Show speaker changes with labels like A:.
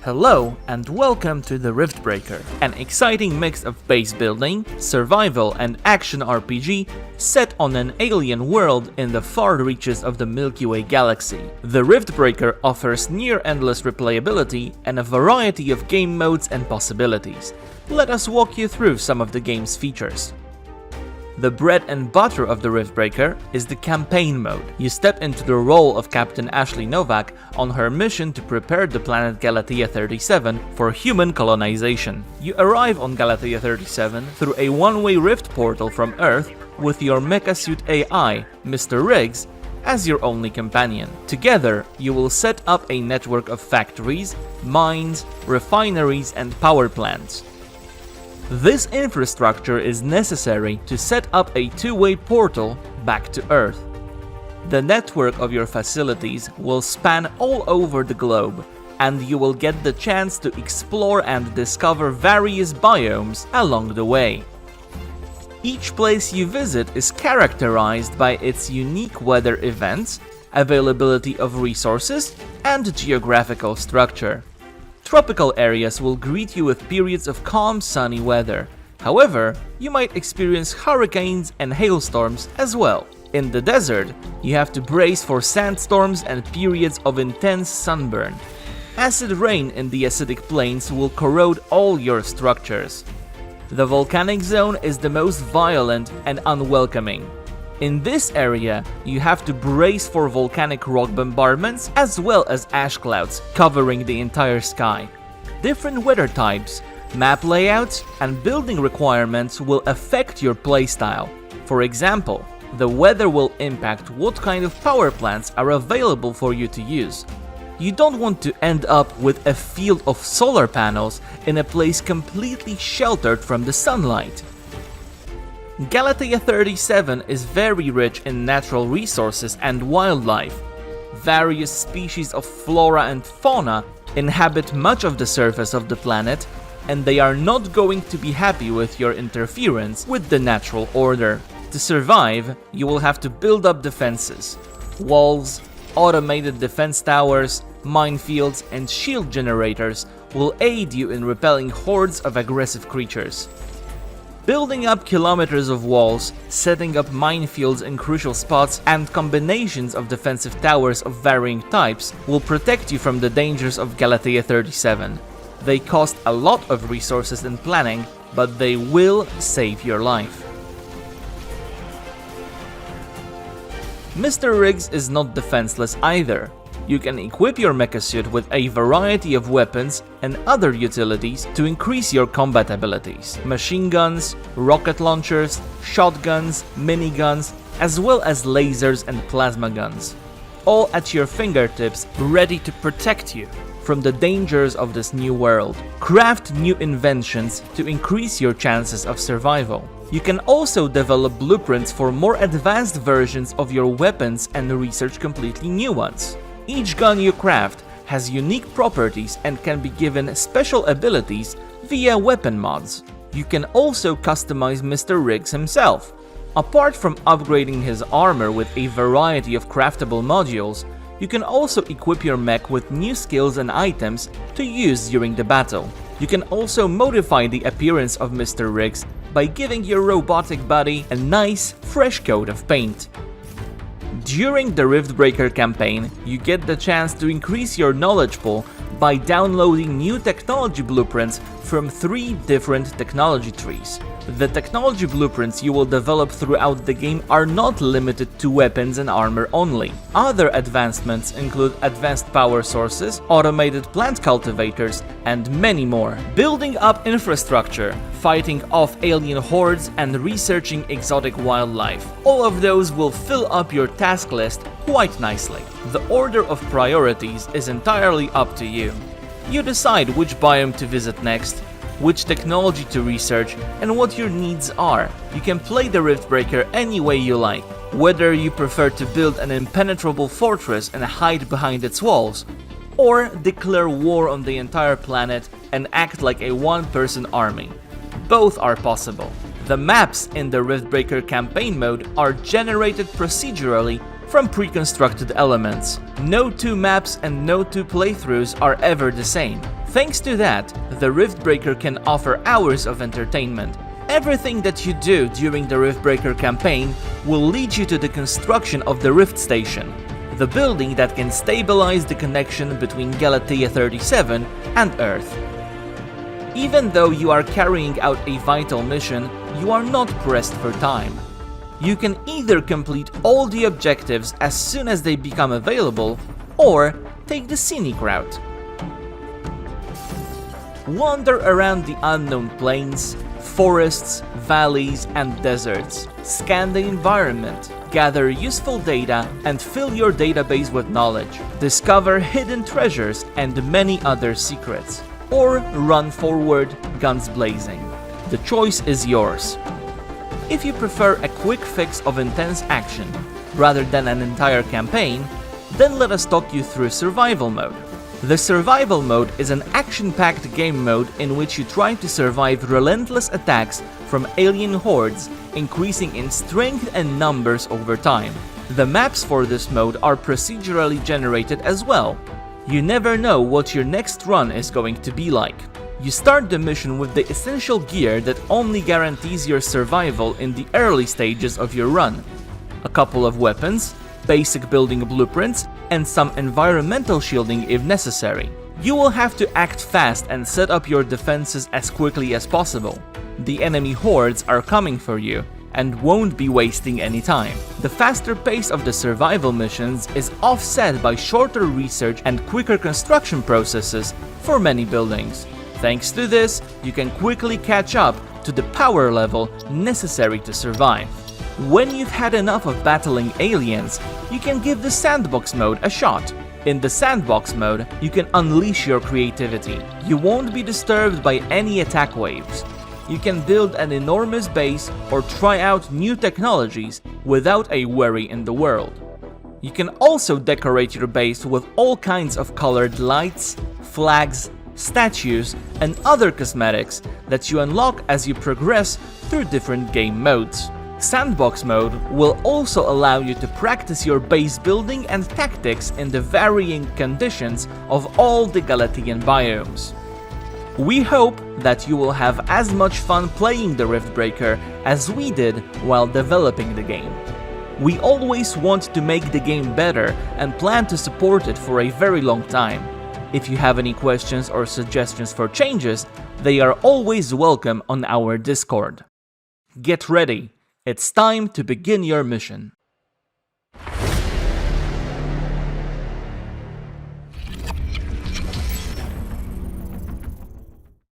A: Hello and welcome to the Riftbreaker, an exciting mix of base building, survival and action RPG set on an alien world in the far reaches of the Milky Way galaxy. The Riftbreaker offers near-endless replayability and a variety of game modes and possibilities. Let us walk you through some of the game's features. The bread and butter of the Riftbreaker is the campaign mode. You step into the role of Captain Ashley Nowak on her mission to prepare the planet Galatea 37 for human colonization. You arrive on Galatea 37 through a one-way rift portal from Earth with your Mecha-Suit AI, Mr. Riggs, as your only companion. Together, you will set up a network of factories, mines, refineries and power plants. This infrastructure is necessary to set up a two-way portal back to Earth. The network of your facilities will span all over the globe, and you will get the chance to explore and discover various biomes along the way. Each place you visit is characterized by its unique weather events, availability of resources, and geographical structure. Tropical areas will greet you with periods of calm, sunny weather. However, you might experience hurricanes and hailstorms as well. In the desert, you have to brace for sandstorms and periods of intense sunburn. Acid rain in the acidic plains will corrode all your structures. The volcanic zone is the most violent and unwelcoming. In this area, you have to brace for volcanic rock bombardments as well as ash clouds covering the entire sky. Different weather types, map layouts, and building requirements will affect your playstyle. For example, the weather will impact what kind of power plants are available for you to use. You don't want to end up with a field of solar panels in a place completely sheltered from the sunlight. Galatea 37 is very rich in natural resources and wildlife. Various species of flora and fauna inhabit much of the surface of the planet, and they are not going to be happy with your interference with the natural order. To survive, you will have to build up defenses. Walls, automated defense towers, minefields, and shield generators will aid you in repelling hordes of aggressive creatures. Building up kilometers of walls, setting up minefields in crucial spots, and combinations of defensive towers of varying types will protect you from the dangers of Galatea 37. They cost a lot of resources and planning, but they will save your life. Mr. Riggs is not defenseless either. You can equip your Mecha-Suit with a variety of weapons and other utilities to increase your combat abilities. Machine guns, rocket launchers, shotguns, miniguns, as well as lasers and plasma guns. All at your fingertips, ready to protect you from the dangers of this new world. Craft new inventions to increase your chances of survival. You can also develop blueprints for more advanced versions of your weapons and research completely new ones. Each gun you craft has unique properties and can be given special abilities via weapon mods. You can also customize Mr. Riggs himself. Apart from upgrading his armor with a variety of craftable modules, you can also equip your mech with new skills and items to use during the battle. You can also modify the appearance of Mr. Riggs by giving your robotic body a nice, fresh coat of paint. During the Riftbreaker campaign, you get the chance to increase your knowledge pool by downloading new technology blueprints from 3 different technology trees. The technology blueprints you will develop throughout the game are not limited to weapons and armor only. Other advancements include advanced power sources, automated plant cultivators, and many more. Building up infrastructure, fighting off alien hordes, and researching exotic wildlife. All of those will fill up your task list quite nicely. The order of priorities is entirely up to you. You decide which biome to visit next, which technology to research, and what your needs are. You can play the Riftbreaker any way you like, whether you prefer to build an impenetrable fortress and hide behind its walls, or declare war on the entire planet and act like a one-person army. Both are possible. The maps in the Riftbreaker campaign mode are generated procedurally from pre-constructed elements. No two maps and no two playthroughs are ever the same. Thanks to that, the Riftbreaker can offer hours of entertainment. Everything that you do during the Riftbreaker campaign will lead you to the construction of the Rift Station, the building that can stabilize the connection between Galatea 37 and Earth. Even though you are carrying out a vital mission, you are not pressed for time. You can either complete all the objectives as soon as they become available, or take the scenic route. Wander around the unknown plains, forests, valleys, and deserts. Scan the environment, gather useful data, and fill your database with knowledge. Discover hidden treasures and many other secrets. Or run forward, guns blazing. The choice is yours. If you prefer a quick fix of intense action, rather than an entire campaign, then let us talk you through Survival Mode. The Survival Mode is an action-packed game mode in which you try to survive relentless attacks from alien hordes, increasing in strength and numbers over time. The maps for this mode are procedurally generated as well. You never know what your next run is going to be like. You start the mission with the essential gear that only guarantees your survival in the early stages of your run. A couple of weapons, basic building blueprints, and some environmental shielding if necessary. You will have to act fast and set up your defenses as quickly as possible. The enemy hordes are coming for you and won't be wasting any time. The faster pace of the survival missions is offset by shorter research and quicker construction processes for many buildings. Thanks to this, you can quickly catch up to the power level necessary to survive. When you've had enough of battling aliens, you can give the Sandbox Mode a shot. In the Sandbox Mode, you can unleash your creativity. You won't be disturbed by any attack waves. You can build an enormous base or try out new technologies without a worry in the world. You can also decorate your base with all kinds of colored lights, flags, statues, and other cosmetics that you unlock as you progress through different game modes. Sandbox Mode will also allow you to practice your base building and tactics in the varying conditions of all the Galatean biomes. We hope that you will have as much fun playing the Riftbreaker as we did while developing the game. We always want to make the game better and plan to support it for a very long time. If you have any questions or suggestions for changes, they are always welcome on our Discord. Get ready! It's time to begin your mission.